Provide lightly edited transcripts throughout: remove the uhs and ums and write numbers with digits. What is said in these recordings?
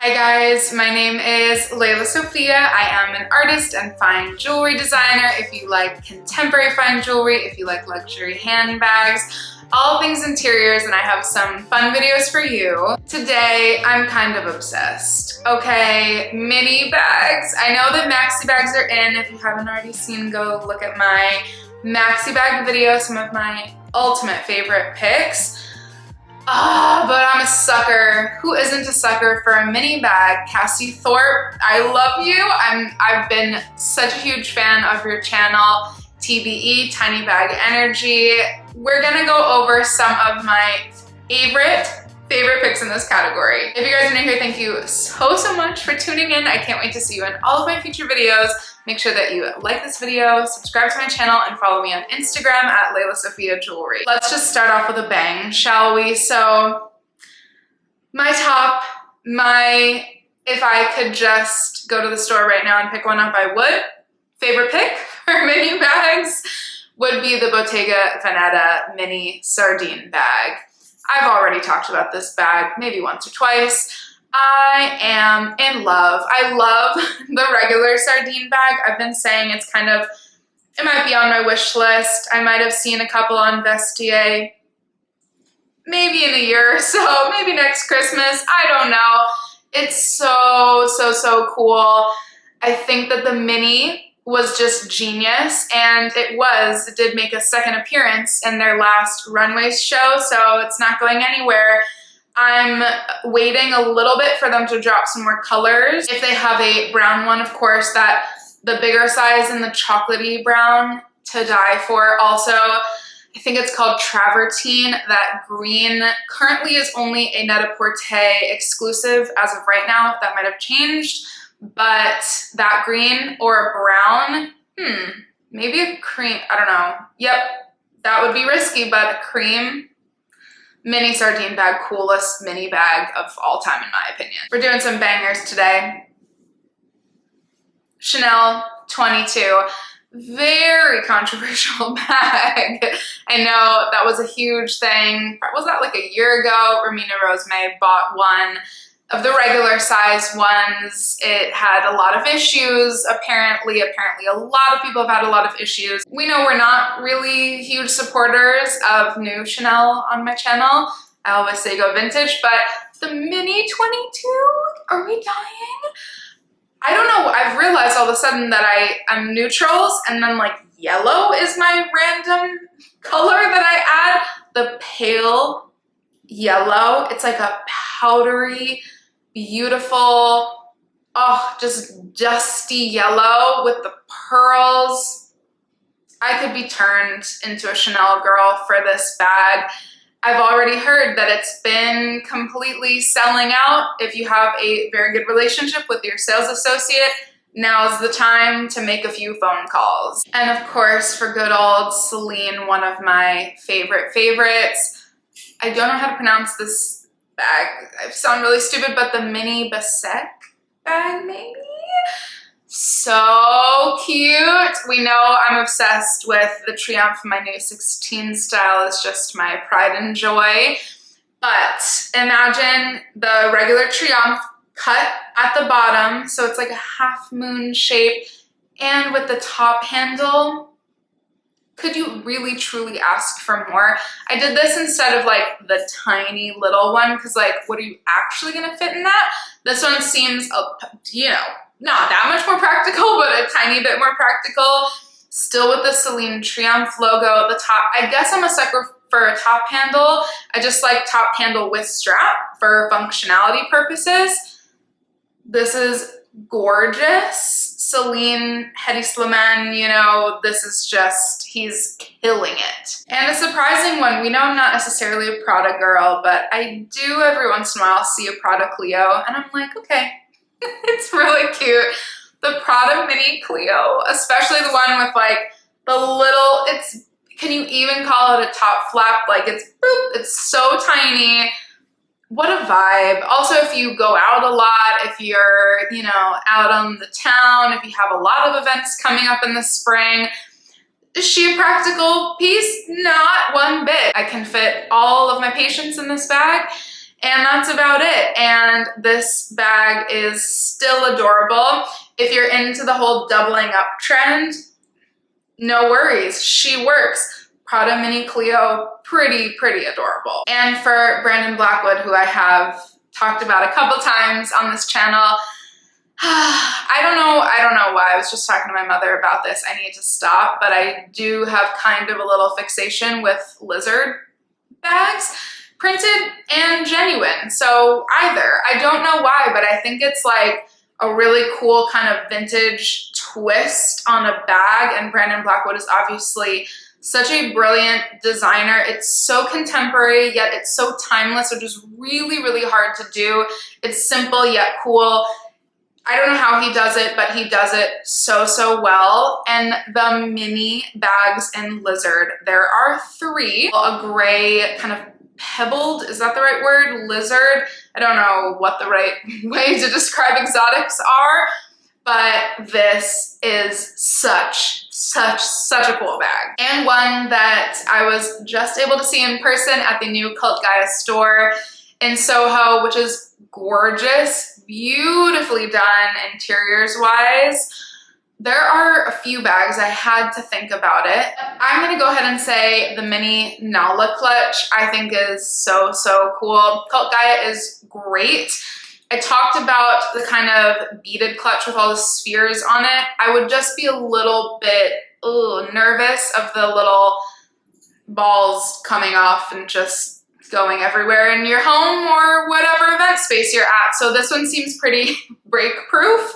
Hi guys, my name is Lela Sophia. I am an artist and fine jewelry designer. If you like contemporary fine jewelry, if you like luxury handbags, all things interiors, and I have some fun videos for you. Today, I'm kind of obsessed. Okay, mini bags. I know that maxi bags are in. If you haven't already seen, go look at my maxi bag video, some of my ultimate favorite picks. But I'm a sucker. Who isn't a sucker for a mini bag? Cassie Thorpe, I love you. I've been such a huge fan of your channel, TBE, Tiny Bag Energy. We're gonna go over some of my favorite picks in this category. If you guys are new here, thank you so much for tuning in. I can't wait to see you in all of my future videos. Make sure that you like this video, subscribe to my channel, and follow me on Instagram at Lela Sophia Jewelry. Let's just start off with a bang, shall we? So, my top, if I could just go to the store right now and pick one up, I would. Favorite pick for mini bags would be the Bottega Veneta mini sardine bag. I've already talked about this bag maybe once or twice. I am in love. I love the regular sardine bag. I've been saying it might be on my wish list. I might have seen a couple on Vestiaire, maybe in a year or so, maybe next Christmas. I don't know. It's so cool. I think that the mini was just genius, and it did make a second appearance in their last runway show, so it's not going anywhere. I'm waiting a little bit for them to drop some more colors. If they have a brown one, of course, the bigger size and the chocolatey brown to die for. Also, I think it's called Travertine. That green currently is only a Net-a-Porter exclusive as of right now. That might have changed, but that green or a brown, maybe a cream, I don't know. Yep, that would be risky, but a cream mini sardine bag, coolest mini bag of all time in my opinion. We're doing some bangers today. Chanel 22, very controversial bag. I know that was a huge thing. Was that like a year ago? Romina Rosemay bought one of the regular size ones. It had a lot of issues. Apparently a lot of people have had a lot of issues. We know we're not really huge supporters of new Chanel on my channel. I always say go vintage, but the mini 22, are we dying? I don't know, I've realized all of a sudden that I'm neutrals, and then like yellow is my random color that I add. The pale yellow, it's like a powdery, beautiful, just dusty yellow with the pearls. I could be turned into a Chanel girl for this bag. I've already heard that it's been completely selling out. If you have a very good relationship with your sales associate, now's the time to make a few phone calls. And of course, for good old Celine, one of my favorites. I don't know how to pronounce this bag. I sound really stupid, but the mini Basek bag, maybe? So cute. We know I'm obsessed with the Triomphe. My new 16 style is just my pride and joy. But imagine the regular Triomphe cut at the bottom, so it's like a half moon shape, and with the top handle. Could you really truly ask for more? I did this instead of like the tiny little one, because like, what are you actually gonna fit in that? This one seems, not that much more practical, but a tiny bit more practical. Still with the Celine Triomphe logo at the top. I guess I'm a sucker for a top handle. I just like top handle with strap for functionality purposes. This is gorgeous. Celine, Hedi Slimane, this is just, he's killing it. And a surprising one, we know I'm not necessarily a Prada girl, but I do every once in a while see a Prada Cleo, and I'm like, okay, it's really cute. The Prada mini Cleo, especially the one with like the little, can you even call it a top flap? Like it's so tiny. What a vibe. Also, if you go out a lot, if you're, out on the town, if you have a lot of events coming up in the spring, is she a practical piece? Not one bit. I can fit all of my patients in this bag, And that's about it. And this bag is still adorable. If you're into the whole doubling up trend, no worries, she works. Prada Mini Cleo, pretty adorable. And for Brandon Blackwood, who I have talked about a couple times on this channel, I don't know why. I was just talking to my mother about this. I need to stop, but I do have kind of a little fixation with lizard bags, printed and genuine. So either. I don't know why, but I think it's like a really cool kind of vintage twist on a bag, and Brandon Blackwood is obviously such a brilliant designer. It's so contemporary, yet it's so timeless, which is really hard to do. It's simple yet cool. I don't know how he does it, but he does it so well. And the mini bags in Lizard, there are 3. A gray kind of pebbled, is that the right word? Lizard. I don't know what the right way to describe exotics are, but this is such a cool bag. And one that I was just able to see in person at the new Cult Gaia store in Soho, which is gorgeous, beautifully done interiors wise. There are a few bags I had to think about it. I'm gonna go ahead and say the mini Nala clutch I think is so cool. Cult Gaia is great. I talked about the kind of beaded clutch with all the spheres on it. I would just be a little bit nervous of the little balls coming off and just going everywhere in your home or whatever event space you're at. So this one seems pretty break proof.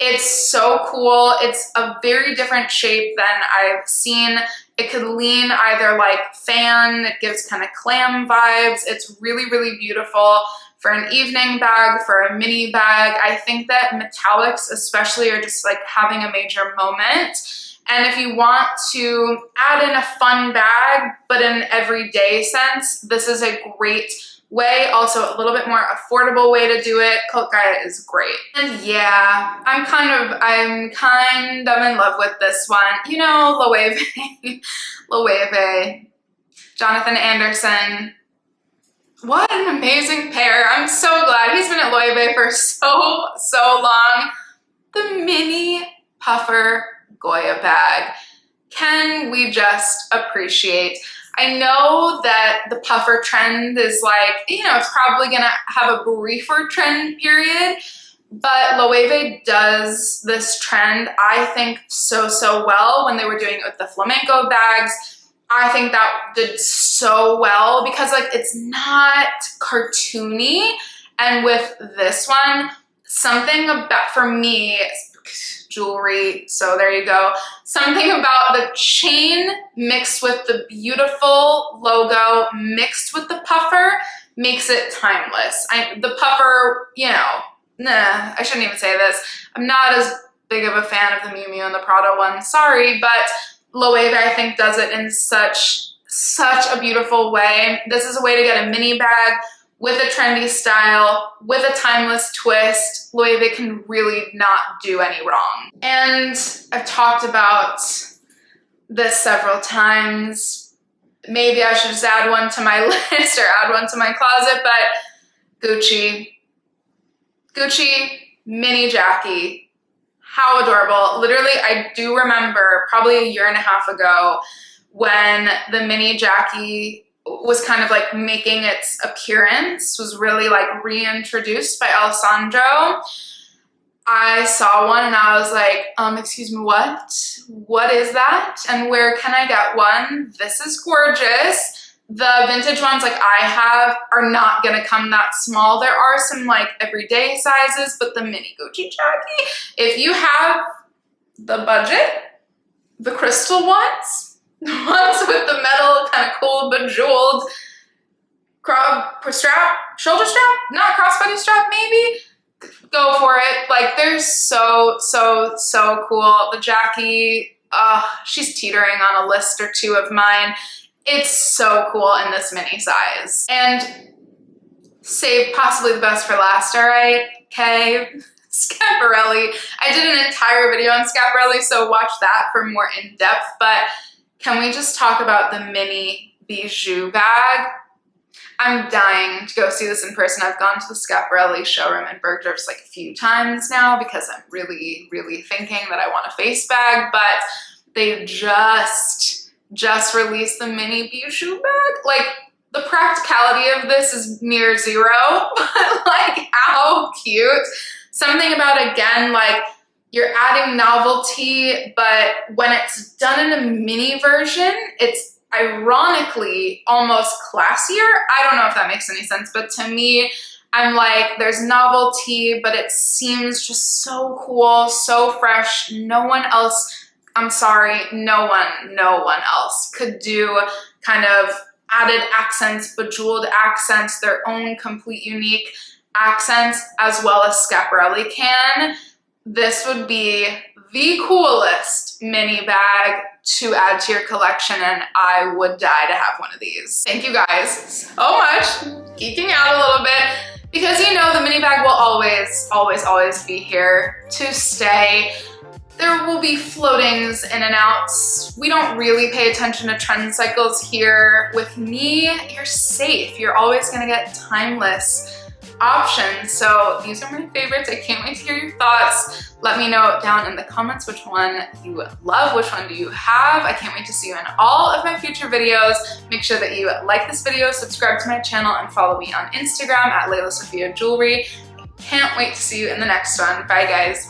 It's so cool. It's a very different shape than I've seen. It could lean either like fan, it gives kind of clam vibes. It's really beautiful for an evening bag, for a mini bag. I think that metallics especially are just like having a major moment. And if you want to add in a fun bag, but in an everyday sense, this is a great way. Also a little bit more affordable way to do it. Cult Gaia is great. And yeah, I'm kind of in love with this one. You know, Loewe, Jonathan Anderson. What an amazing pair. I'm so glad he's been at Loewe for so long. The mini puffer Goya bag. Can we just appreciate? I know that the puffer trend is like, you know, it's probably gonna have a briefer trend period, but Loewe does this trend, I think, so well when they were doing it with the flamenco bags. I think that did so well because like it's not cartoony, and with this one, something about, for me, jewelry, so there you go. Something about the chain mixed with the beautiful logo mixed with the puffer makes it timeless. The puffer, you know, I shouldn't even say this. I'm not as big of a fan of the Miu Miu and the Prada one, sorry, but Loewe I think does it in such a beautiful way. This is a way to get a mini bag with a trendy style, with a timeless twist. Loewe can really not do any wrong. And I've talked about this several times. Maybe I should just add one to my list or add one to my closet, but Gucci mini Jackie. How adorable. Literally, I do remember probably a year and a half ago when the mini Jackie was kind of like making its appearance, was really like reintroduced by Alessandro. I saw one and I was like, excuse me, what is that? And where can I get one? This is gorgeous. The vintage ones like I have are not gonna come that small. There are some like everyday sizes, but the mini Gucci Jackie, if you have the budget, the crystal ones, the ones with the metal kind of cool bejeweled shoulder strap, not crossbody strap maybe, go for it. Like they're so cool. The Jackie, she's teetering on a list or two of mine. It's so cool in this mini size. And save possibly the best for last, all right? Okay, Schiaparelli. I did an entire video on Schiaparelli, so watch that for more in-depth, but can we just talk about the mini bijou bag? I'm dying to go see this in person. I've gone to the Schiaparelli showroom in Bergdorf's like a few times now because I'm really, really thinking that I want a face bag, but they just released the mini bijou bag. Like, the practicality of this is near zero, but like, how cute. Something about, again, like, you're adding novelty, but when it's done in a mini version, it's ironically almost classier. I don't know if that makes any sense, but to me, I'm like, there's novelty, but it seems just so cool, so fresh. No one else, I'm sorry, no one else could do kind of added accents, bejeweled accents, their own complete unique accents, as well as Schiaparelli can. This would be the coolest mini bag to add to your collection, and I would die to have one of these. Thank you guys so much. Geeking out a little bit because, you know, the mini bag will always be here to stay. There will be floatings in and outs. We don't really pay attention to trend cycles here. With me, you're safe. You're always gonna get timeless options. So these are my favorites. I can't wait to hear your thoughts. Let me know down in the comments which one you love, which one do you have. I can't wait to see you in all of my future videos. Make sure that you like this video, subscribe to my channel, and follow me on Instagram at Lela Sophia Jewelry. Can't wait to see you in the next one. Bye guys.